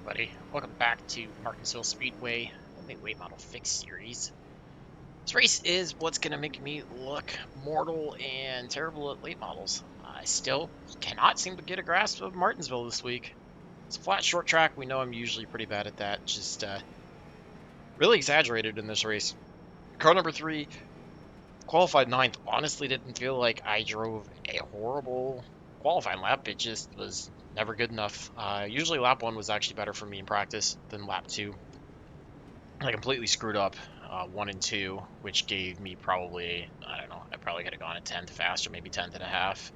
everybody. Welcome back to Martinsville Speedway, the Weight Model Fix series. This race is what's going to make me look mortal and terrible at late models. I still cannot seem to get a grasp of Martinsville this week. It's a flat short track. We know I'm usually pretty bad at that. Just really exaggerated in this race. Car number 3, qualified 9th. Honestly, didn't feel like I drove a horrible qualifying lap. It just was never good enough. Usually lap 1 was actually better for me in practice than lap 2. I completely screwed up 1 and 2, which gave me probably, I don't know, I probably could have gone a tenth faster, maybe 10th and a half.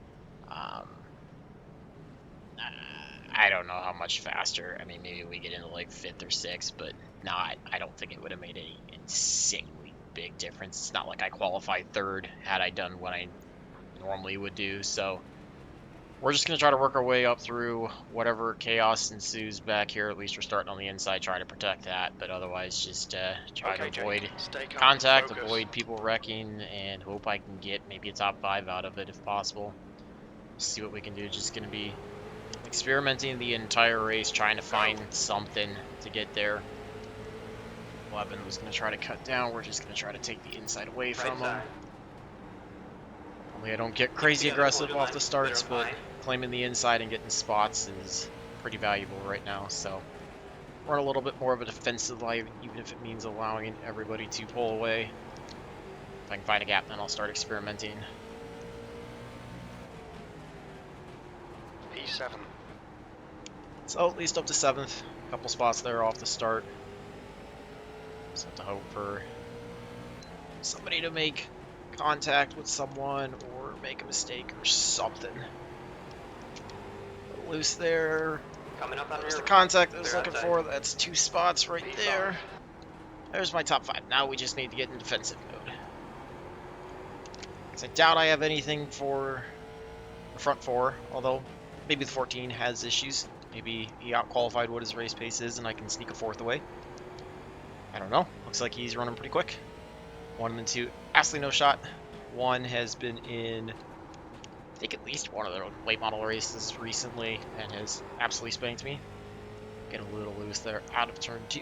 I don't know how much faster. I mean, maybe we get into like 5th or 6th, but no, I don't think it would have made any insanely big difference. It's not like I qualified 3rd had I done what I normally would do, so we're just going to try to work our way up through whatever chaos ensues back here. At least we're starting on the inside, trying to protect that, but otherwise just try to avoid contact, avoid people wrecking, and hope I can get maybe a top 5 out of it if possible. See what we can do. Just going to be experimenting the entire race, trying to find something to get there. 11 was going to try to cut down. We're just going to try to take the inside away from him. Only I don't get crazy aggressive off the starts, but claiming the inside and getting spots is pretty valuable right now. So we're in a little bit more of a defensive line, even if it means allowing everybody to pull away. If I can find a gap, then I'll start experimenting. P7. So at least up to 7th. A couple spots there off the start. Just have to hope for somebody to make contact with someone or make a mistake or something. Loose there. Coming up on There's your the contact I was clear looking outside. for. That's 2 spots right P5. there. There's my top 5. Now we just need to get in defensive mode. I doubt I have anything for the front 4, although maybe the 14 has issues. Maybe he out-qualified what his race pace is and I can sneak a 4th away. I don't know. Looks like he's running pretty quick. 1 and 2, absolutely no shot. 1 has been in, I think, at least one of the late model races recently and has absolutely spanked me. Get a little loose there out of turn 2.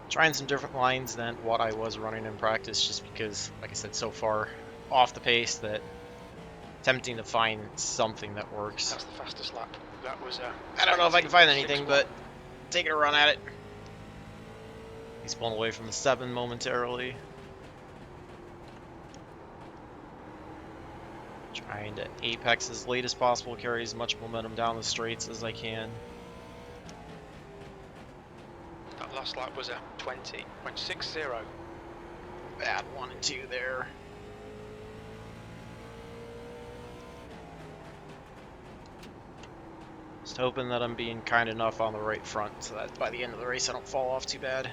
Trying some different lines than what I was running in practice, just because, like I said, so far off the pace that tempting to find something that works. That's the fastest lap. That was I don't know if I can find anything, 6-1. but taking a run at it. He's pulling away from the 7 momentarily. Trying to apex as late as possible, carry as much momentum down the straights as I can. That last lap was a 20.60. Bad 1 and 2 there. Just hoping that I'm being kind enough on the right front so that by the end of the race I don't fall off too bad.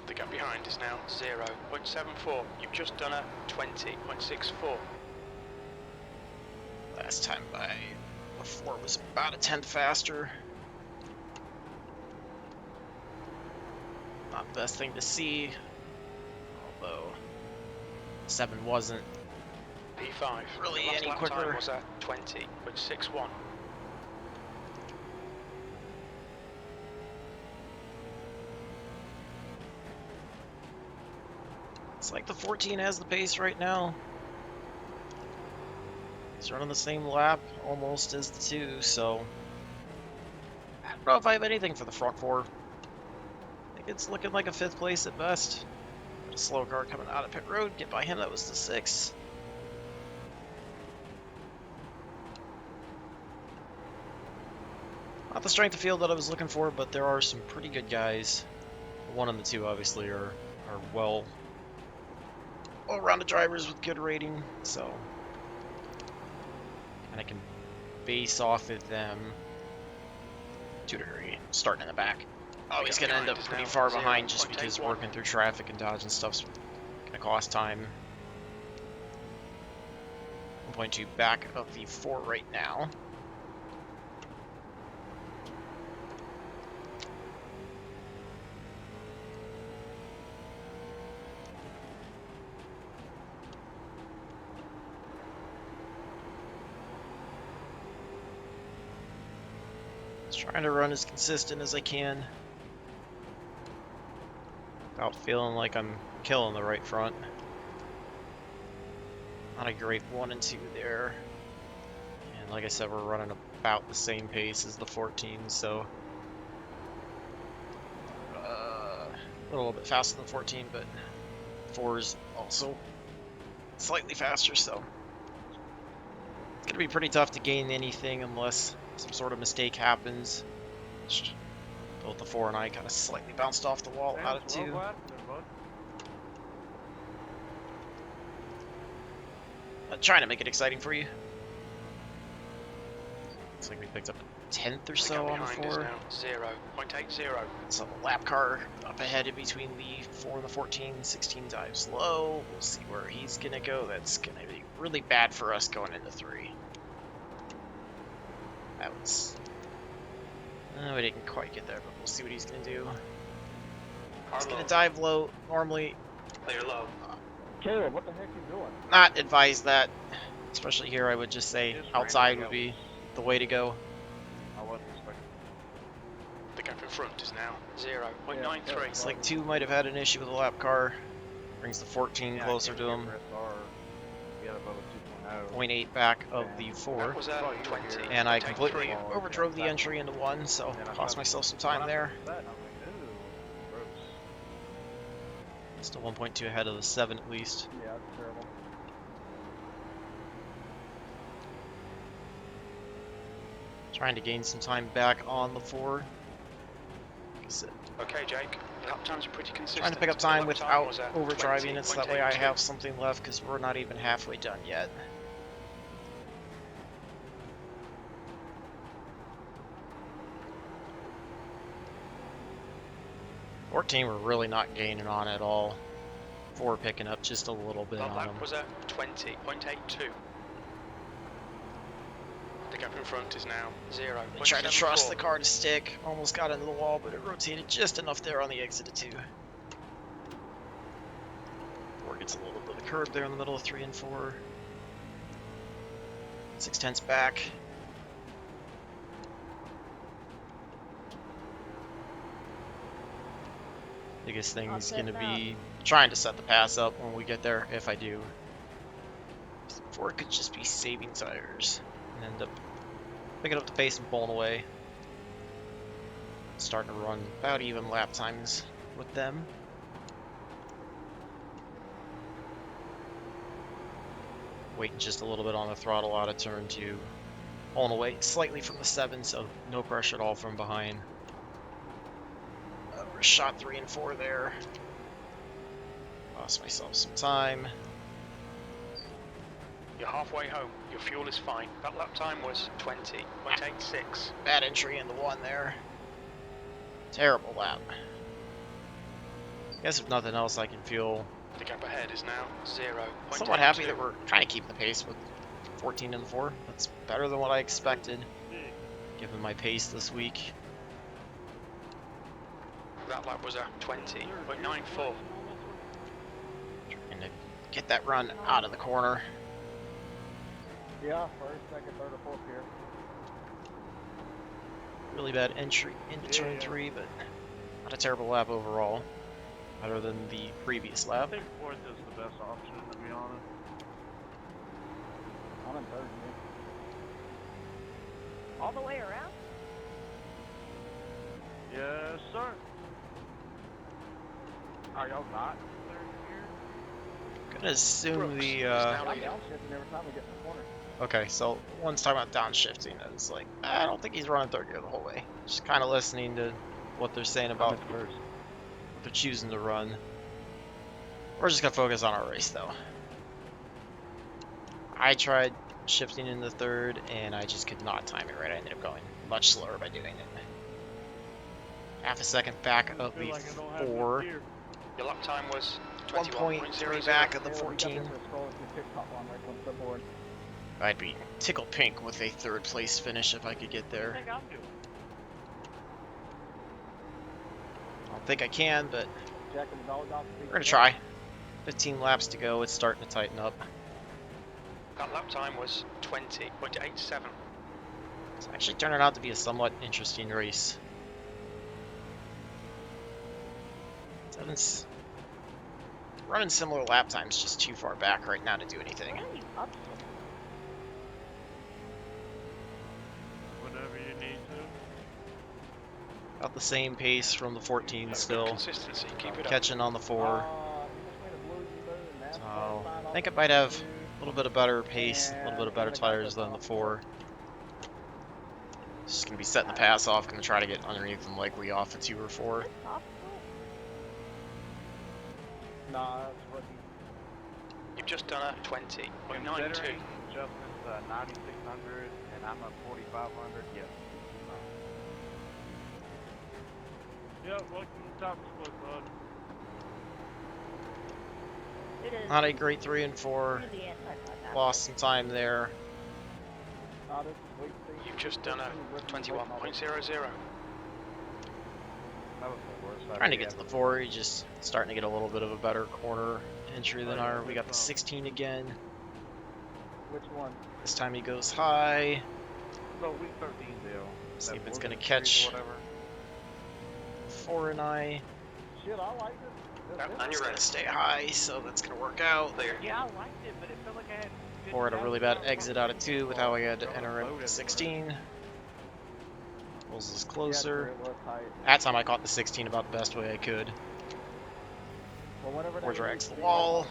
The gap behind is now 0.74. You've just done a 20.64. Last time by before was about a 10th faster. Not the best thing to see, although 7 wasn't P5. really The last any lap quicker. time was a 20.61. It's like the 14 has the pace right now. He's running the same lap almost as the 2, so I don't know if I have anything for the front 4. I think it's looking like a 5th place at best. Got a slow car coming out of pit road. Get by him, that was the 6. Not the strength of field that I was looking for, but there are some pretty good guys. The 1 and the 2 obviously are well-rounded drivers with good rating, so and I can base off of them to a degree. Starting in the back. Oh, he's gonna end up pretty far behind just because working through traffic and dodging stuff's gonna cost time. 1.2 back of the 4 right now. Just trying to run as consistent as I can. Without feeling like I'm killing the right front. Not a great 1 and 2 there. And like I said, we're running about the same pace as the 14, so a little bit faster than 14, but 4 is also slightly faster, so it's gonna be pretty tough to gain anything unless some sort of mistake happens. Both the 4 and I kind of slightly bounced off the wall out of 2. Trying to make it exciting for you. Looks like we picked up a 10th or so on the 4. 0.80. So the lap car up ahead in between the 4 and the 14. 16 dives low. We'll see where he's gonna go. That's gonna be really bad for us going into 3. That was... we didn't quite get there, but we'll see what he's gonna do. He's gonna dive low. Normally, Clear low. Caleb, what the heck are you doing? not advise that. Especially here, I would just say outside would be the way to go. I wasn't expecting. The gap in front is now 0.93. It's like 2 might have had an issue with the lap car. Brings the 14 closer to him. 0.8 back of the 4. That was 20. And I completely overdrove the entry into 1, so cost myself some time there. Still 1.2 ahead of the 7 at least. Yeah, that's terrible. Trying to gain some time back on the 4. Like I said, Okay, Jake. Lap times are pretty consistent. trying to pick up The lap time without was at overdriving it, so that way I 20.82. have something left, because we're not even halfway done yet. Team we're really not gaining on at all. 4 picking up just a little bit on them. Lap was at 20.82. The gap in front is now 0.74. Trying to trust the car to stick. Almost got into the wall, but it rotated just enough there on the exit of 2. 4 gets a little bit of curb there in the middle of 3 and 4. 6/10 back. Biggest thing is going to be trying to set the pass up when we get there, if I do. 4 could just be saving tires and end up picking up the pace and pulling away. Starting to run about even lap times with them. Waiting just a little bit on the throttle out of turn 2. Pulling away slightly from the 7, so no pressure at all from behind. Shot 3 and 4 there. Lost myself some time. You're halfway home. Your fuel is fine. That lap time was 20.86. Bad entry into 1 there. Terrible lap. Guess if nothing else, I can feel The gap ahead is now 0.82. somewhat happy that we're trying to keep the pace with 14 and 4. That's better than what I expected, given my pace this week. That lap was at 20.94. Trying to get that run out of the corner. Yeah, first, second, third, or fourth here. Really bad entry into turn 3, but not a terrible lap overall. Better than the previous I lap. think 4th is the best option, to be honest. I'm in third, man. All the way around? Yes, sir. Are y'all not third here? Gonna assume Brooks the is now I'm leading. downshifting every time we get in the corner. okay, so one's talking about downshifting. I was like, I don't think he's running 3rd gear the whole way. Just kind of listening to what they're saying about what they're choosing to run. We're just gonna focus on our race though. I tried shifting into 3rd and I just could not time it right. I ended up going much slower by doing it. Half a second back of Feel the like I don't have 4. good gear. Your lap time was 1.3 21.00. back of the Yeah, we got 14. this scroll with the TikTok on right from the board. I'd be tickled pink with a 3rd place finish if I could get I there. think I'm doing. I don't think I can, but Jacking the dog off the we're gonna try. 15 laps to go. It's starting to tighten up. That lap time was 20.87. It's actually turning out to be a somewhat interesting race. Seven's running similar lap times, just too far back right now to do anything. Whenever you need to. About the same pace from the 14 That's good still. consistency. Keep it up. Catching on the 4. You just made a blue moon, that's So fine I off think it the might have two. a little bit of better pace, a little bit of better And tires than the 4. Just gonna be setting the pass off, gonna try to get underneath them likely off a 2 or 4. Nah, that's rookie. You've just done a 20.92. Considering Justin's 9600 and I'm a 4500, yes. Yep, welcome to the top split, bud. Not a great 3 and 4. Lost some time there. This is week 6. You've just done a 21.00. That was the worst. Trying to get to the 4, he's just starting to get a little bit of a better corner entry than our. We got the 16 again. Which one? This time he goes high. So week 13 deal. See if That it's Morgan gonna Street catch or whatever. 4 and I. Shit, I like it. Yep, and It's you're gonna ready. stay high, so that's gonna work out. There. Yeah, I liked it, but it felt like I had. 4 had a really bad exit out of 2 with how I had to enter at 16. Pulls us closer. That time I caught the 16 about the best way I could. Or drags the wall.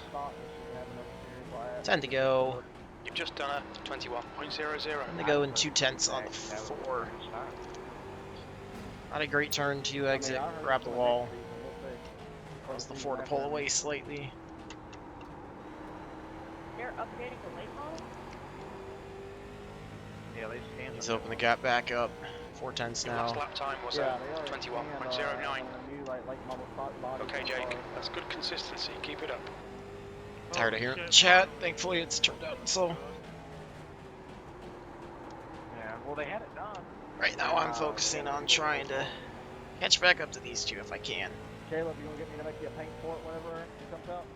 10 to go. You've just done a 21.00. And they go in 2/10 on the 4. Not a great turn to exit. Grab the wall. Cause the 4 to pull away slightly. They're updating the late model? Yeah, they scanned He's opened the gap back up. 4/10 Your last now. lap time was Yeah, a 21.09. Okay, Jake, that's good consistency. Keep it up. Tired of hearing the chat. Thankfully it's turned out so. Yeah, well, they had it done. Right now I'm focusing on trying to catch back up to these 2 if I can. Caleb, you gonna get me to make you a paint for it whenever it comes out?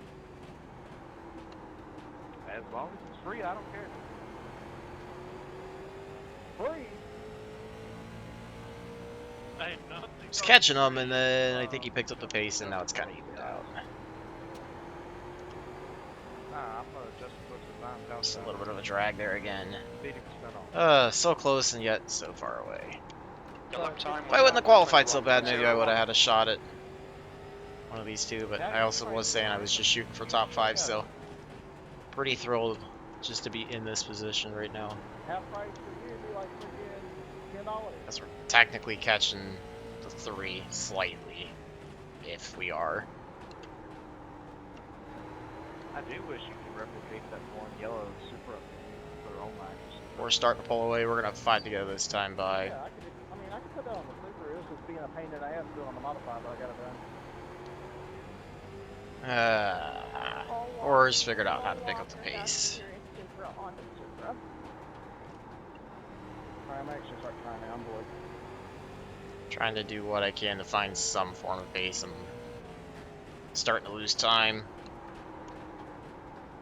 As long as it's free, I don't care. Free? Ain't nothing. Just catching them, and then I think he picked up the pace, and now it's kind of evened out. Nah, I'm gonna just put the time down. Just a little bit of a drag there again. 80% off. So close and yet so far away. Your lap time If was I wouldn't have qualified so bad, 21.01. maybe I would have had a shot at one of these 2, but I also was saying I was just shooting for top 5, so pretty thrilled just to be in this position right now. Half price for you would be like freaking $10. As we're technically catching the 3 slightly, if we are. I do wish you could replicate that one yellow Supra for online. We're starting to pull away. We're gonna fight together this time by. Yeah, I could put that on the Super. It was just being a pain in the ass doing on the modified, but I got it done. Or's figured out how to pick up the pace. Alright, I'm actually start trying now. I'm bored. Trying to do what I can to find some form of pace. I'm starting to lose time.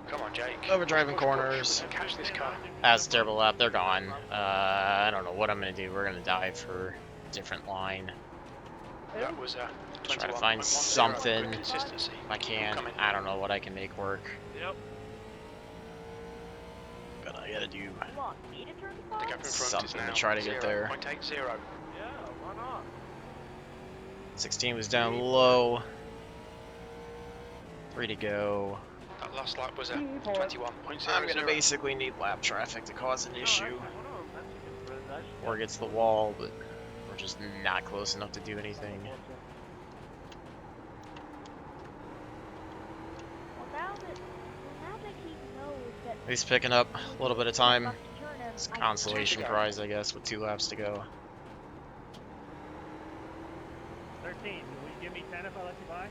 Come on, Jake. Overdriving Push, corners. push. Catch this car. That's a terrible lap. They're gone. I don't know what I'm gonna do. We're gonna dive for a different line. That was a Try to 21.10. find something. Good consistency. If I can. Coming. I don't know what I can make work. Yep. But I gotta do You want me to turn the The car? gap in front is something to now try to get there. 0.80. Yeah, why not? 16 was down low. 3 to go. That last lap was a 21.00. I'm gonna basically need lap traffic to cause an issue. Hold on, that's a good presentation. Or gets the wall, but we're just not close enough to do anything. Well, now that he knows that At least picking up a little bit of time. about to turn him, It's a I- consolation prize, I guess, with 2 laps to go. 13, will you give me 10 if I let you buy?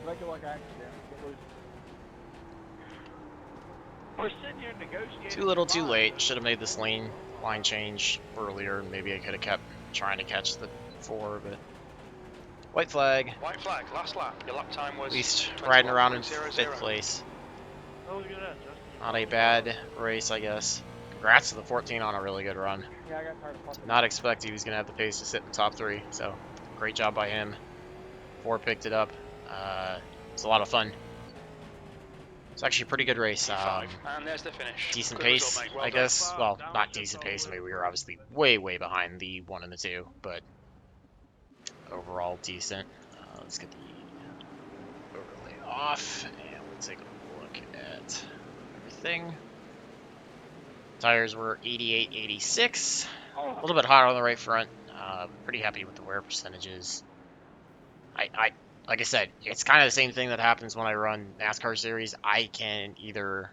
Make it like an accident. Get loose. We're sitting here negotiating. Too little, too late. Should have made this line change earlier. Maybe I could have kept trying to catch the 4, but white flag. White flag, last lap. Your lap time was At least riding around in 21.00. 5th place. Oh, look at that, Justin. Not a bad race, I guess, Congrats to the 14 on a really good run. Yeah, I got tired of parking. Did not expect he was going to have the pace to sit in the top 3, so great job by him. 4 picked it up. It's a lot of fun. It's actually a pretty good race. P5, and there's the finish. Decent Good result, pace, mate. Well I done. guess. Well, not decent pace. I mean, we were obviously way, way behind the 1 and the 2, but overall decent. Let's get the overlay off, and we'll take a look at everything. Tires were 88, 86. A little bit hot on the right front. Pretty happy with the wear percentages. Like I said, it's kind of the same thing that happens when I run NASCAR series. I can either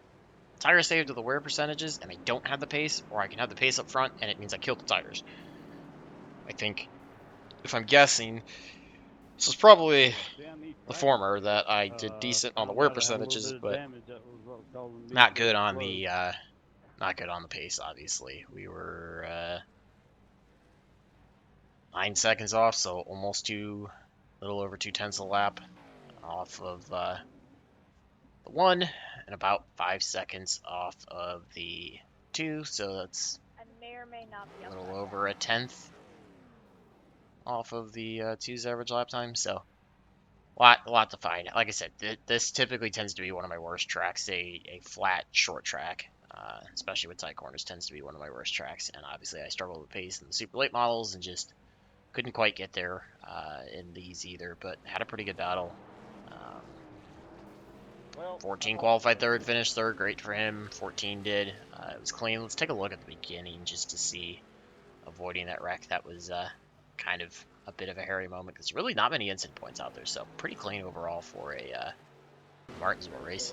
tire save to the wear percentages and I don't have the pace, or I can have the pace up front and it means I killed the tires. I think, if I'm guessing, this is probably the former, that I did decent on the wear percentages, but not good on the pace. Obviously, we were 9 seconds off, so almost a little over 2/10 a lap off of the 1, and about 5 seconds off of the 2, so that's I may or may not be a up little on over a 10th off of the 2's average lap time. So a lot to find. Like I said, this typically tends to be one of my worst tracks. A flat short track, especially with tight corners, tends to be one of my worst tracks. And obviously, I struggled with pace in the super late models and just couldn't quite get there in these either. But had a pretty good battle. 14 qualified third, finished third. Great for him. 14 did. It was clean. Let's take a look at the beginning just to see, avoiding that wreck. That was kind of a bit of a hairy moment because really not many incident points out there. So pretty clean overall for a Martinsville race.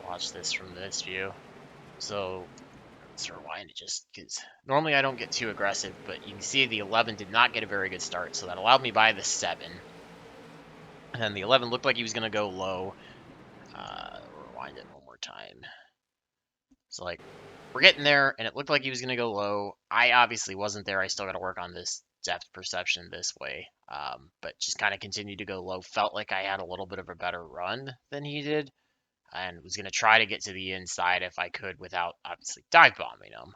Watch this from this view. So let's rewind it just because normally I don't get too aggressive, but you can see the 11 did not get a very good start. So that allowed me by the 7. And then the 11 looked like he was going to go low. Rewind it one more time. So, like, we're getting there, and it looked like he was going to go low. I obviously wasn't there. I still got to work on this depth perception this way. But just kind of continued to go low. Felt like I had a little bit of a better run than he did. And was going to try to get to the inside if I could without, obviously, dive bombing him.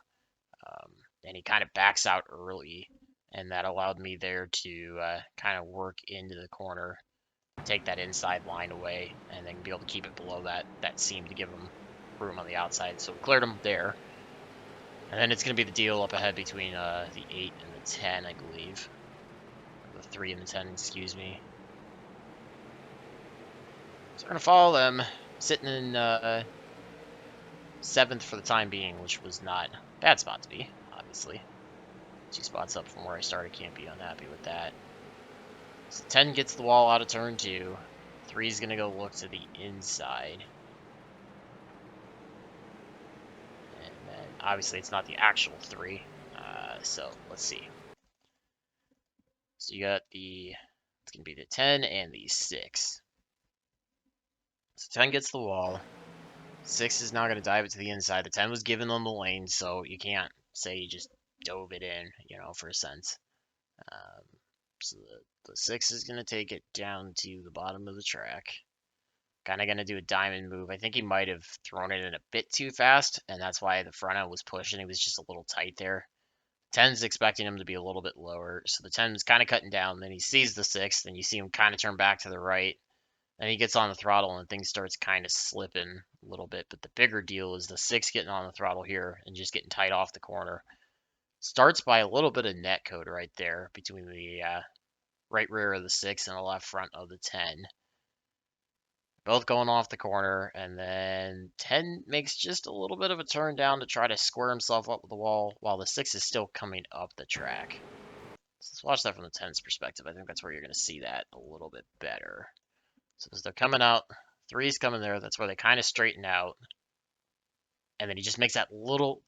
And he kind of backs out early. And that allowed me there to kind of work into the corner, take that inside line away, and then be able to keep it below that seam to give him room on the outside. So we cleared him there. And then it's going to be the deal up ahead between the 8 and the 10, I believe. Or the 3 and the 10, excuse me. So we're going to follow them, sitting in 7th for the time being, which was not a bad spot to be, obviously. 2 spots up from where I started, can't be unhappy with that. So 10 gets the wall out of turn 2. 3 is going to go look to the inside. And then, obviously, it's not the actual 3. So, let's see. So you got it's going to be the 10 and the 6. So 10 gets the wall. 6 is now going to dive it to the inside. The 10 was given on the lane, so you can't say you just dove it in, for a sense. So the 6 is going to take it down to the bottom of the track. Kind of going to do a diamond move. I think he might have thrown it in a bit too fast, and that's why the front end was pushing. He was just a little tight there. 10's expecting him to be a little bit lower, so the 10's kind of cutting down. Then he sees the 6, then you see him kind of turn back to the right. Then he gets on the throttle, and things starts kind of slipping a little bit. But the bigger deal is the 6 getting on the throttle here and just getting tight off the corner. Starts by a little bit of net code right there between the right rear of the 6 and the left front of the 10. Both going off the corner, and then 10 makes just a little bit of a turn down to try to square himself up with the wall while the 6 is still coming up the track. So let's watch that from the 10's perspective. I think that's where you're going to see that a little bit better. So as they're coming out, 3's coming there. That's where they kind of straighten out. And then he just makes that little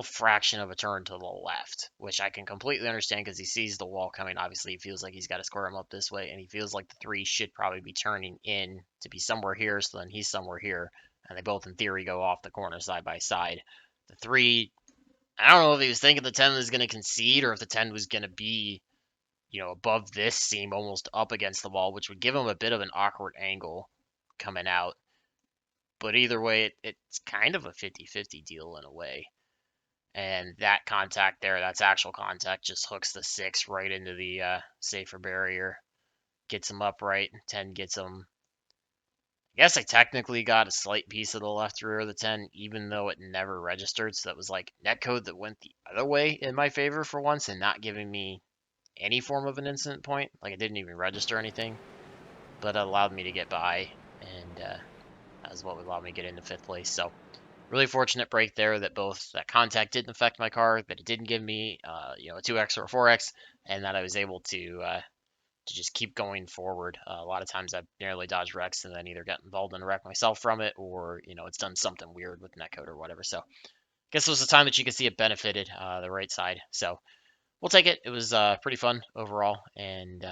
fraction of a turn to the left, which I can completely understand because he sees the wall coming. Obviously, he feels like he's got to square him up this way, and he feels like the 3 should probably be turning in to be somewhere here, so then he's somewhere here, and they both, in theory, go off the corner side by side. The 3, I don't know if he was thinking the 10 was going to concede or if the 10 was going to be, above this seam, almost up against the wall, which would give him a bit of an awkward angle coming out. But either way, it's kind of a 50-50 deal in a way. And that contact there, that's actual contact, just hooks the 6 right into the safer barrier, gets him upright. 10 gets him. I guess I technically got a slight piece of the left rear of the 10, even though it never registered. So that was like netcode that went the other way in my favor for once and not giving me any form of an incident point. Like it didn't even register anything, but it allowed me to get by, and that was what allowed me to get into 5th place. So really fortunate break there that both that contact didn't affect my car, that it didn't give me, a 2x or a 4x, and that I was able to just keep going forward. A lot of times I've nearly dodged wrecks and then either got involved in a wreck myself from it, or it's done something weird with netcode or whatever. So I guess it was the time that you could see it benefited the right side. So we'll take it. It was pretty fun overall, and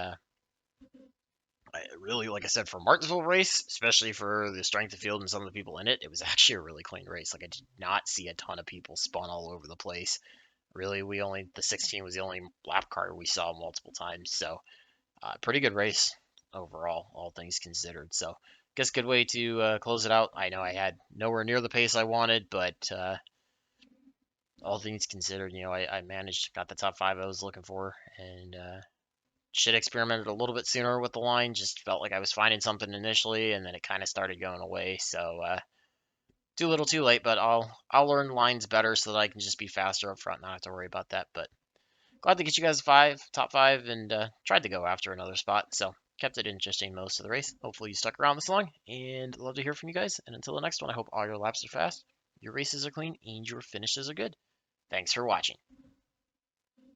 really, like I said, for Martinsville race, especially for the strength of field and some of the people in it, it was actually a really clean race. Like I did not see a ton of people spun all over the place. Really, the 16 was the only lap car we saw multiple times. So pretty good race overall, all things considered. So guess good way to close it out. I know I had nowhere near the pace I wanted, but all things considered, I managed, got the top 5 I was looking for, and should experimented a little bit sooner with the line. Just felt like I was finding something initially, and then it kind of started going away. So too little, too late. But I'll learn lines better so that I can just be faster up front, not have to worry about that. But glad to get you guys top 5, and tried to go after another spot. So kept it interesting most of the race. Hopefully you stuck around this long, and love to hear from you guys. And until the next one, I hope all your laps are fast, your races are clean, and your finishes are good. Thanks for watching.